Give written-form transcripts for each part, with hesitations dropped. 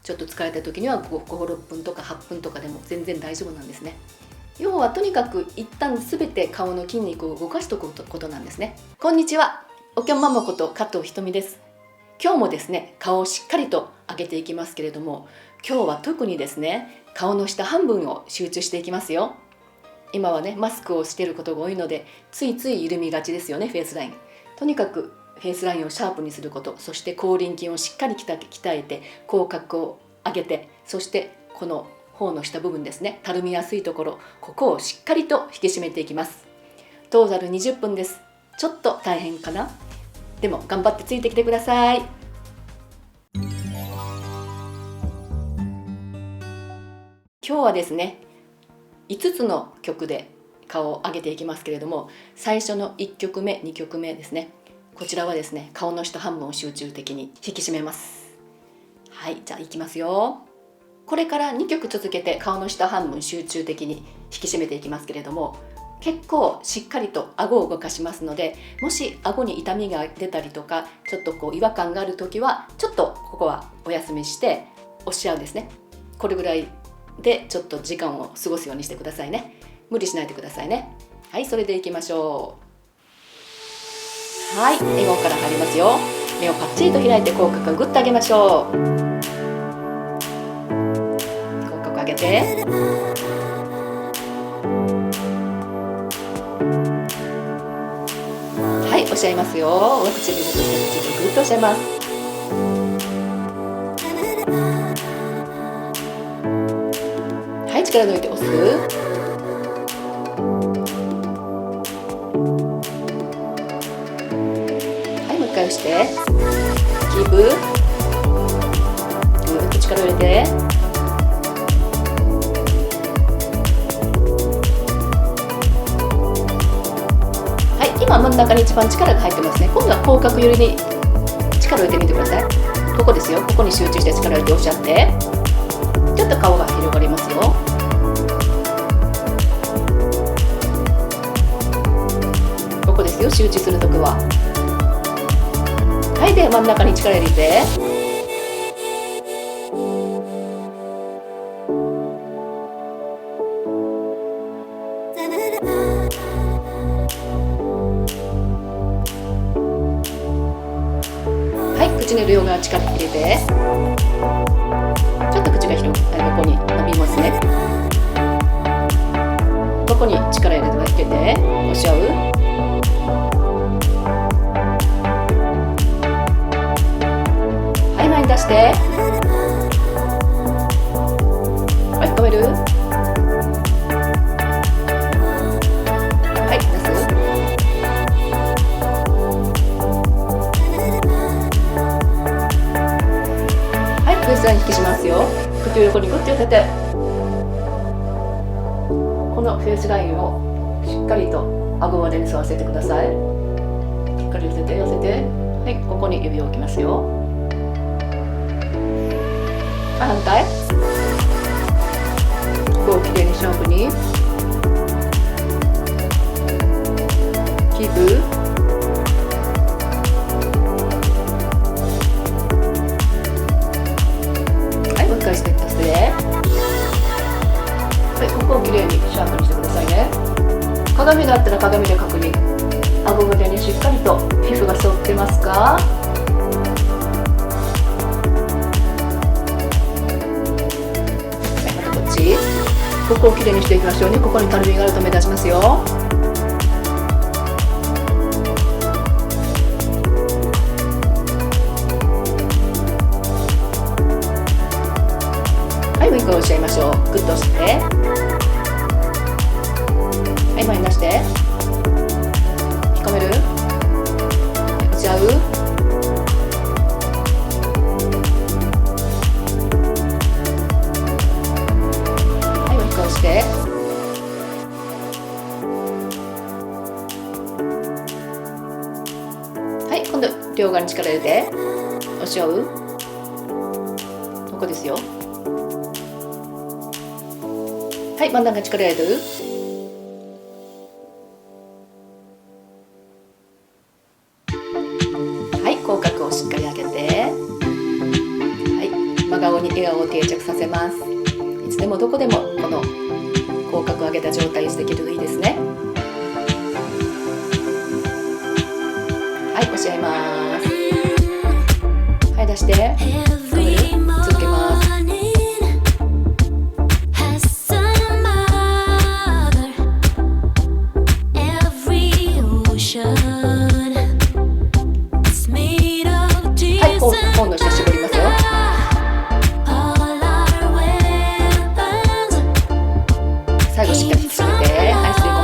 ちょっと疲れた時には5、6分とか8分とかでも全然大丈夫なんですね。要はとにかく一旦全て顔の筋肉を動かしておくことなんですね。こんにちは、おきょんママこと加藤ひとみです。今日もですね、顔をしっかりと上げていきますけれども、今日は特にですね、顔の下半分を集中していきますよ。今はね、マスクをしていることが多いので、ついつい緩みがちですよね、フェイスライン。とにかくフェイスラインをシャープにすること、そして口輪筋をしっかり鍛えて口角を上げて、そしてこの頬の下部分ですね、たるみやすいところ、ここをしっかりと引き締めていきます。トータル20分です。ちょっと大変かな。でも頑張ってついてきてください。今日はですね、5つの曲で顔を上げていきますけれども、最初の1曲目、2曲目ですね、こちらはですね、顔の下半分を集中的に引き締めます。はい、じゃあいきますよ。これから2曲続けて顔の下半分集中的に引き締めていきますけれども、結構しっかりと顎を動かしますので、もし顎に痛みが出たりとか、ちょっと違和感があるときはちょっとここはお休みして押し合うですね。これぐらいでちょっと時間を過ごすようにしてくださいね。無理しないでくださいね。はい、それでいきましょう。はい、笑顔から入りますよ。目をパッチリと開いて口角をグッと上げましょう。口角上げて、はい、押し合いますよ。上唇と下唇グッと押し合います。はい、力抜いて押す。はい、もう一回押して、キープ、ぐーっと力を入れて、はい、今真ん中に一番力が入ってますね。今度は口角寄りに力を入れてみてください。ここですよ。ここに集中して力を入れて押し合って、ちょっと顔が広がりますよ。ここですよ、集中するときは。はい、で真ん中に力入れて、はい、口の両側力入れて、ちょっと口が広く、ここに伸びますね。ここに力入れて押し合う。はい、前に出して、はい、止める。はい、出す。はい、フェイスライン引きしますよ。口を横にグッと寄せて、このフェイスラインをしっかりと顎までに沿わせてください。しっかり寄せて寄せて、はい、ここに指を置きますよ。はい、反対。ここをきれいにシャープにキープ。はい、もう一回して出して、はい、ここをきれいにシャープにしてくださいね。鏡があったら鏡で確認。顎胸にしっかりと皮膚が沿ってますか？はい、またこっち。ここをきれいにしていきましょうね。ここにたるみがあると目立ちますよ。はい、もう一回押し合いましょう。グッと押して、はい、前に出して、引っ込める。押し合う。はい、もう一回押して、はい、今度両側に力入れて押し合う。ここですよ。はい、真ん中に力入れる。はい、口角をしっかり上げて、はい、真顔に笑ラを定着させます。いつでもどこでもこの口角を上げた状態を維持できるといいですね。はい、押し合います。はい、出して続けます。はい、頬の下絞りますよ。最後しっかり締めて、はい、吸い込む。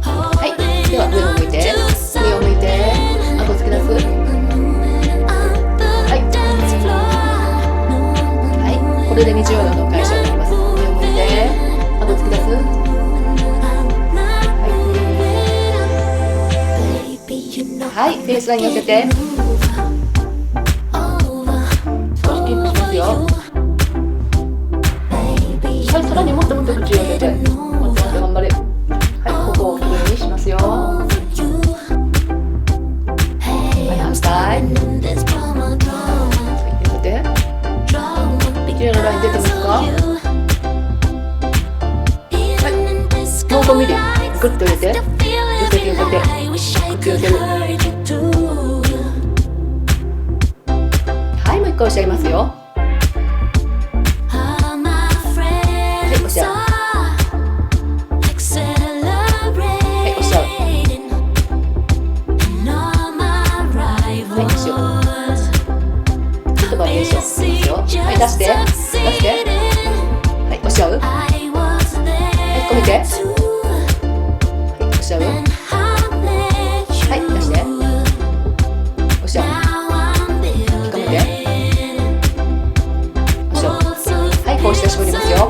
はい、では上を向いて、顎突き出す。はい、これで20度の解消になります。上を向いて、顎突き出す。はい、フェイスライン寄せて、少しキープしますよ。はい、さらにもっともっと口を寄せて、もっともっと頑張れ。はい、ここをきれいにしますよ。はい、反対。寄せて、きれいなライン出てますか？はい、もう5ミリグッと入れて、寄せて寄せて、口寄せる。はい、もう一回押し合いますよ。はい、押し合う。はい、押し合う。はい、しよう。ちょっとバリエーションしますよ。はい、出して、出して。はい、押し合う。はい、こう見て。はい、押し合う。はい、出して。押し合う。深めて。押し合う。はい、こうして絞りますよ。も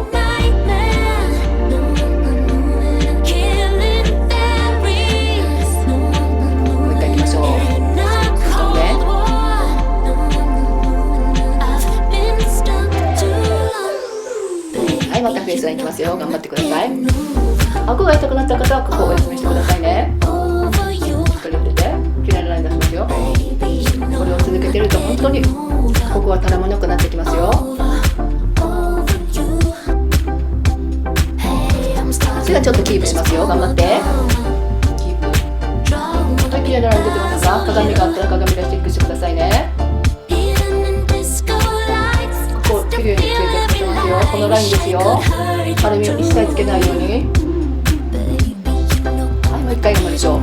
う一回いきましょう。はい、またフェイスラインいきますよ。頑張ってください。顎が痛くなった方はここをお休みしてくださいね。しっかり触れて、きれいなライン出しますよ。これを続けてると本当にここはたらもなくなってきますよ。次はちょっとキープしますよ。頑張って。キープ。本当にきれいなライン出てますか？鏡があったら鏡でチェックしてくださいね。ここきれいに定着してますよ。このラインですよ。たるみを一切つけないように。はい、もう一回頑張りましょう。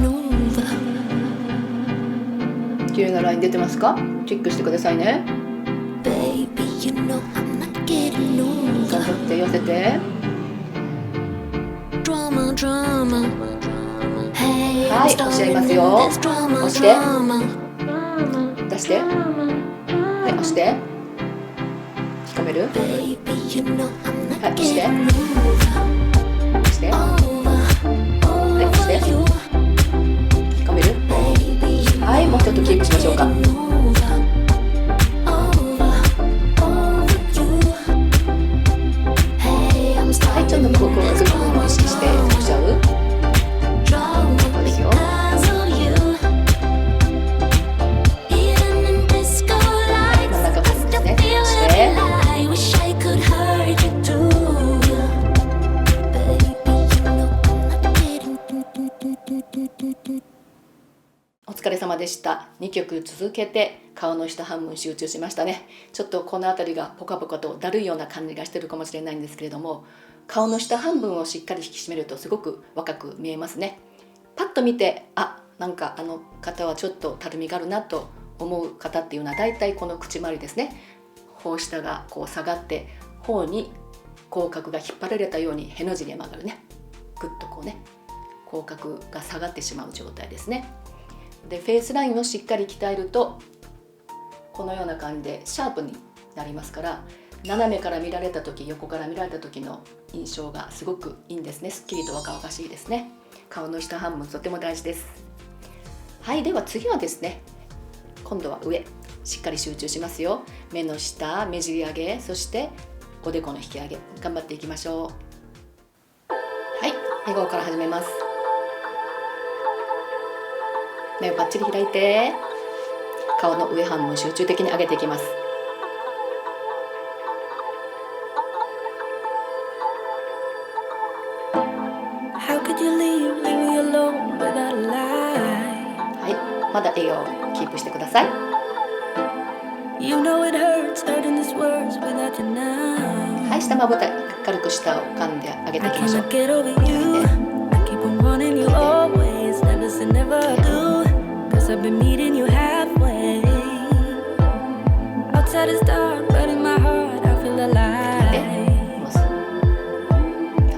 きれいなライン出てますか？チェックしてくださいね。頑張って寄せて。はい、押し合いますよ。押して、出して、はい、押して、引っ込める。はい、押して、押して、はい、押して、引っ込める。はい、もうちょっとキープしましょうか。はい、ちょっとここをつくのを意識して押しちゃう。そうですよ。はい、真ん中部分ですね。押して。お疲れ様でした。2曲続けて顔の下半分集中しましたね。ちょっとこの辺りがポカポカとだるいような感じがしてるかもしれないんですけれども、顔の下半分をしっかり引き締めるとすごく若く見えますね。パッと見て、なんかあの方はちょっとたるみがあるなと思う方っていうのはだいたいこの口周りですね。頬下がこう下がって頬に口角が引っ張られたようにへの字に曲がるね。ぐっとこうね、口角が下がってしまう状態ですね。でフェイスラインをしっかり鍛えるとこのような感じでシャープになりますから、斜めから見られた時、横から見られた時の印象がすごくいいんですね。すっきりと若々しいですね。顔の下半分とても大事です。はい、では次はですね、今度は上しっかり集中しますよ。目の下、目尻上げ、そしておでこの引き上げ、頑張っていきましょう。はい、笑顔から始めます。目をパッチリ開いて、顔の上半分集中的に上げていきます。はい、まだ笑顔をキープしてください。はい、下まぶた軽く下を噛んで上げていきましょう。は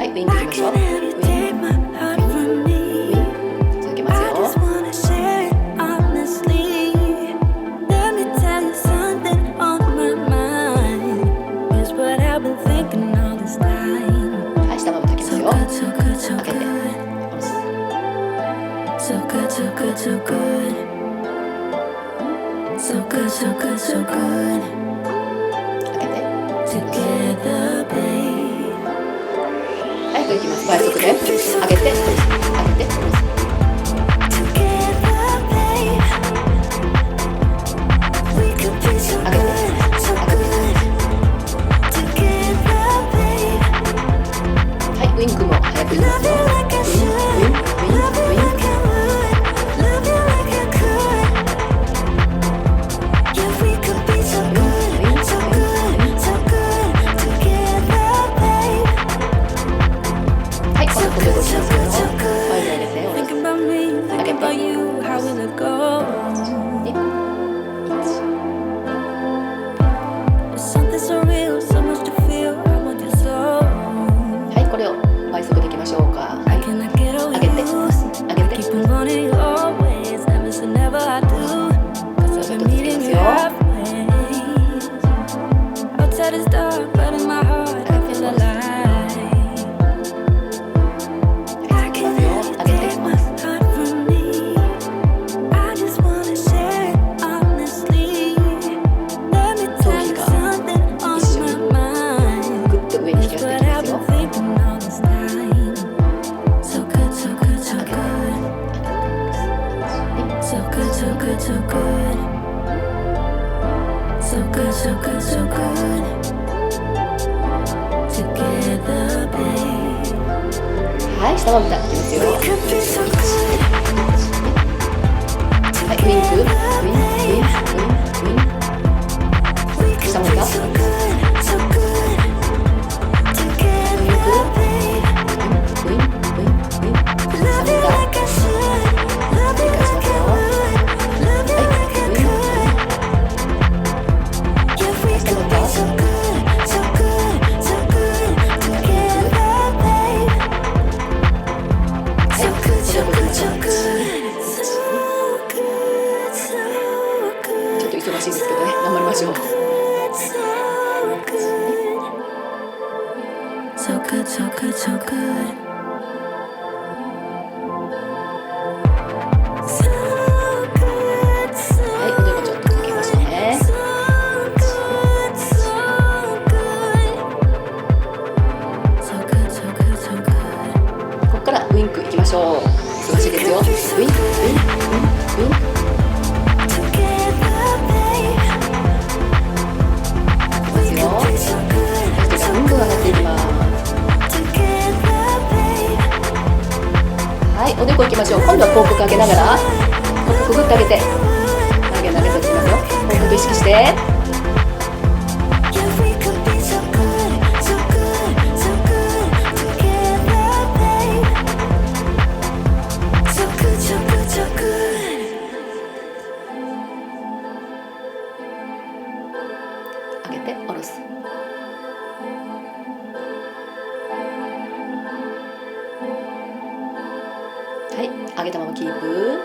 い、ウィンクいきましょう。続けますよ。はい、下まぶたいきますよ。開けてSo good, so good, so good. So good, so good, so good. 開けて Together, babe. はい、いきます。倍速で上げて上げてTogether, babe. We could be so good, so good. Together, babe. はい、ウィンクも早くいきます Love よ。 you like I ウィン should. ウィンウィン Love ウ you ィン like I would. Love you like I could. Yeah, we could be so good, so good, so good. Together, babe. はい、この So 子で good, 動き so ます good, よ。 so 前 good. に上げて下ろす。 Thinking about me, thinking about you. How will it go? で、1 There's something so real, so much to feel. I want you so. はい、これを倍速でいきましょうか。は I い、 cannot get over 上げて you. 上げて Keep on wanting you always. Never say never, I do. Cause I've been meeting you halfway. Outside is dark, but in my heart I feel alive. I can have you take my heart from me. I just wanna share it honestly. Let me tell you something on my mind. ぐっと上に引き It's 寄せて what いきま I've すよ。 been thinking all this time. So good, so good, so good. So good, so good, so good. So good, so good, so good. Together, babe. はい、下まぶたいきますよ。 We could be so good. はい、ウィンク、ウィン、ウィン、ウィン、ウィン。 We could be so good, so good. Together, babe. ウィン、ウィン、ウィン、ウィン。 Love you like I should. Love you like I would. Love you like I could. Yeah, we could be so good, so good, so good. Together, babe. So good, so good, so good. So good, so ちょっ good. と忙しいですけどね、頑張りましょう。 So good, so good, so good. So good, so good, so はい、おでこちょっとかけましょうね。 so good, so good. So good, so good, so good. ここからウィンクいきましょう。忙しいですよ。ウィン、ウィン、ウィン、ウィン。 Together, babe. いきますよ。 Be so good, 手がどんどん上がっていきます。 together, babe. はい、おでこいきましょう。今度は広告上げながら、広告ぐっと上げて、投げていきますよ。広告意識して。 Yeah, we could be so good, so good, so good. Together, babe. So good, so good, so good. 上げて下ろす。はい、上げたままキープ。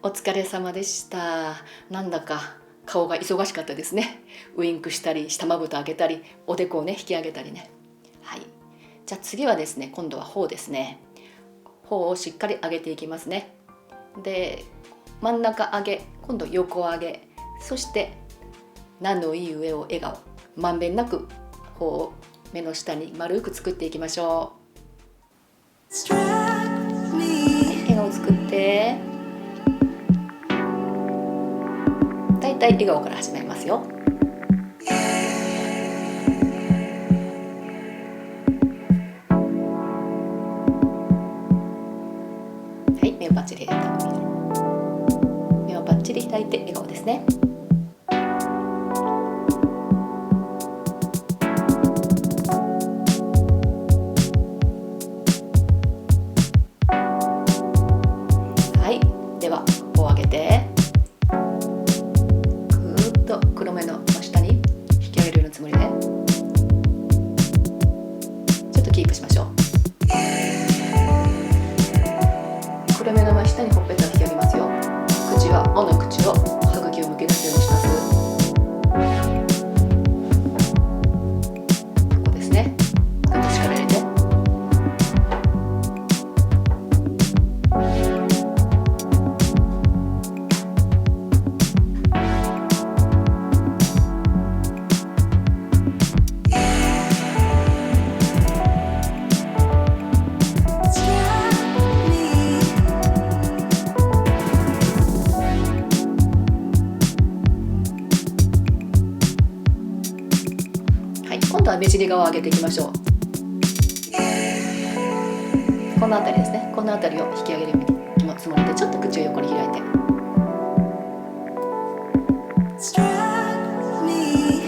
お疲れ様でした。なんだか顔が忙しかったですね。ウインクしたり、下まぶた開けたり、おでこをね引き上げたりね。はい。じゃあ次はですね、今度は頬ですね。頬をしっかり上げていきますね。で、真ん中上げ、今度横上げ、そしてナのいい上を笑顔、まんべんなく頬を目の下に丸く作っていきましょう。 Strike me. 笑顔作て、だいたい笑顔から始まりますよ。はい、目をパッチリ開いて、目をパッチリ開いて笑顔ですね。はい、では頬を上げて、ぐーっと黒目の真下に引き上げるようなつもりで、ちょっとキープしましょう。黒目の真下にほっぺたを引き上げますよ。口は尾の口を歯茎を向け出すようにします。ここですね。ぐっと力入れて。今度は目尻側を上げていきましょう。この辺りですね。この辺りを引き上げるつもりで、ちょっと口を横に開いて、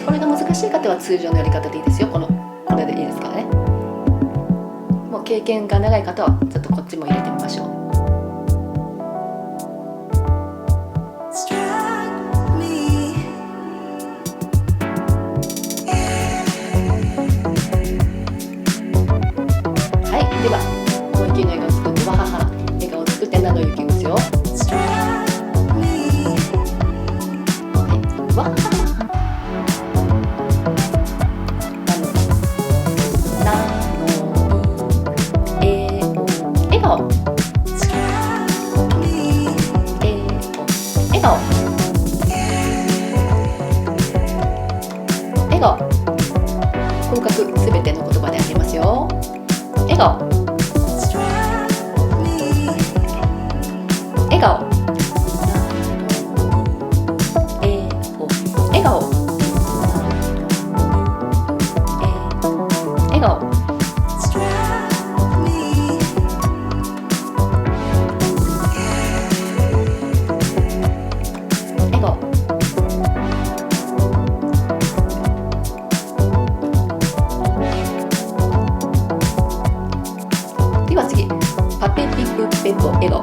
これが難しい方は通常のやり方でいいですよ。これでいいですからね。もう経験が長い方はちょっとこっちも入れてみましょう。では、思いっきりの笑顔を作って、わはは笑顔を作って何度言いますよ。わはは笑顔、笑顔、笑顔、合格すべての言葉であげますよ。笑顔、笑顔、笑顔、笑顔、では次、パペピプペポ笑顔。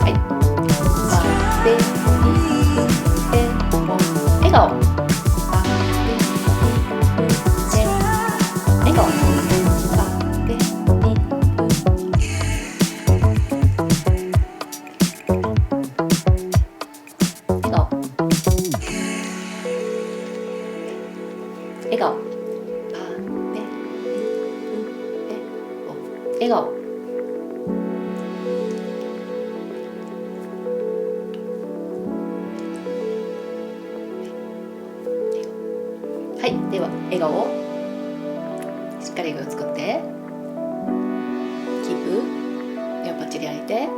はい。パペピプペポ笑顔。パペピプペ笑顔。パペピプ笑顔。笑顔。笑顔。はい、では笑顔をしっかり笑顔を作って、キープ、目をパッチリ開いて、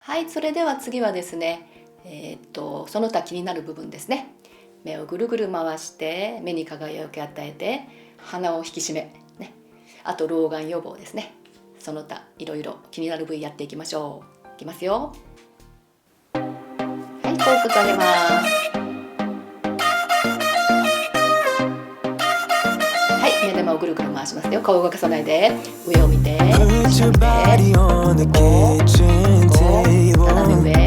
はい、それでは次はですね、その他気になる部分ですね。目をぐるぐる回して目に輝きを与えて、鼻を引き締め、ね、あと老眼予防ですね。その他いろいろ気になる部位やっていきましょう。いきますよ。はい、ポーズ上げます。はい、目玉をぐるぐる回しますよ。顔を動かさないで、上を見て、下見て、斜め上、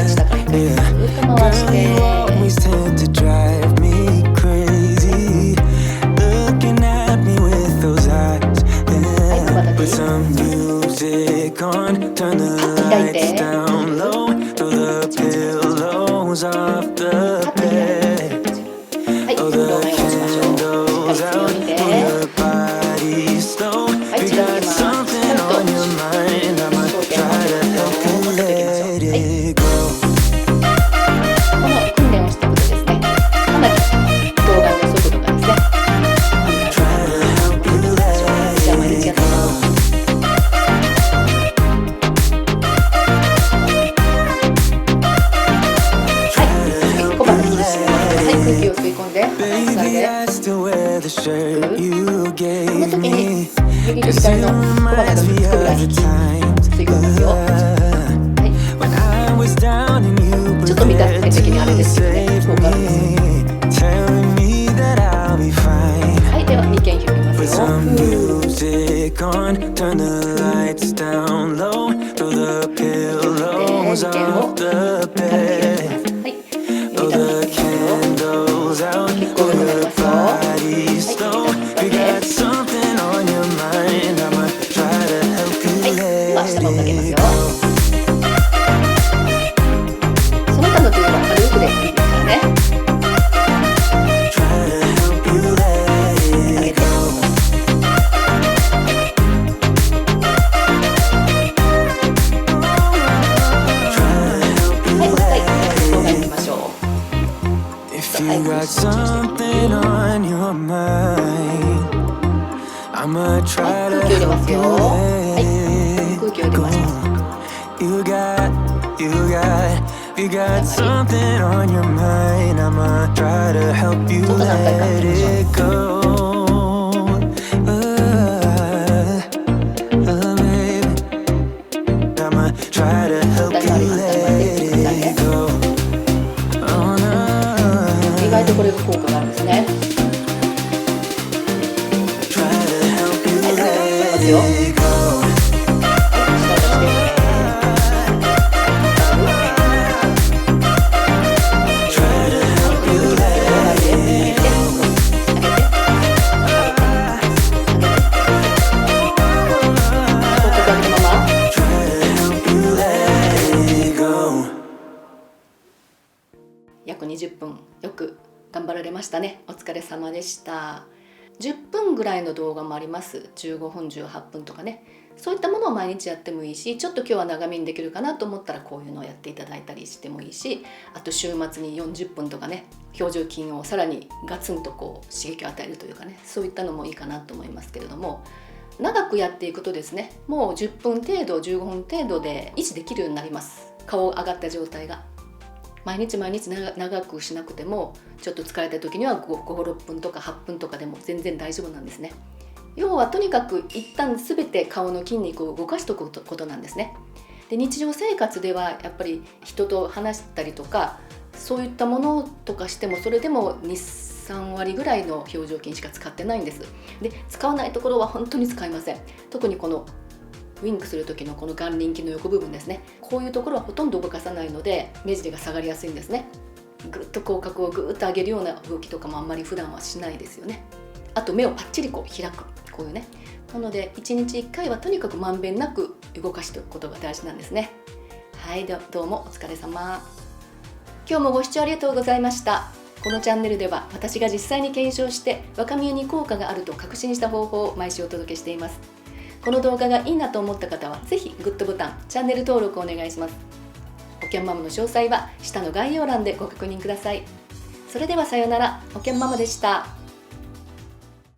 下からぐるっと回して、開いて、はい、運動前をしましょう。しっかり強みで、はい、違うきます。ちゃんと焦点を it go. この訓練をしていくとですね、かなり動画の速度がですね、じゃあ毎日やってみます。空気を吸い込んで、鼻でこの時に右と左の小鼻がつくぐらい吸い込みますよ。はい、ちょっと見た目的にあれですけどね、効果あるんですよ。はい、では眉間引きますよ。その他の手は軽くでいいですからね。上げて。はい、もう一回動画に行きましょう。If you got something on your mind, I'ma try to help you let go. You got something on your mind, I'ma try to help you let it go. Baby, I'ma try to help you let it go. 意外とこれが効果があるんですね。ますよ。約20分よく頑張られましたね。お疲れ様でした。10分ぐらいの動画もあります。15分18分とかね、そういったものを毎日やってもいいし、ちょっと今日は長めにできるかなと思ったらこういうのをやっていただいたりしてもいいし、あと週末に40分とかね、表情筋をさらにガツンとこう刺激を与えるというかね、そういったのもいいかなと思いますけれども、長くやっていくとですね、もう10分程度15分程度で維持できるようになります。顔上がった状態が毎日長くしなくても、ちょっと疲れた時には5、6分とか8分とかでも全然大丈夫なんですね。要はとにかく一旦全て顔の筋肉を動かしておくことなんですね。で、日常生活ではやっぱり人と話したりとかそういったものとかしても、それでも 2,3 割ぐらいの表情筋しか使ってないんです。で、使わないところは本当に使いません。特にこのウインクする時のこの眼輪筋の横部分ですね、こういうところはほとんど動かさないので目尻が下がりやすいんですね。ぐっと口角をぐっと上げるような動きとかもあんまり普段はしないですよね。あと目をパッチリこう開く、こういうね。なので1日1回はとにかくまんべんなく動かしておくことが大事なんですね。はい、どうもお疲れ様。今日もご視聴ありがとうございました。このチャンネルでは私が実際に検証して若見えに効果があると確信した方法を毎週お届けしています。この動画がいいなと思った方はぜひグッドボタン、チャンネル登録をお願いします。おきゃんママの詳細は下の概要欄でご確認ください。それではさようなら。おきゃんママでした。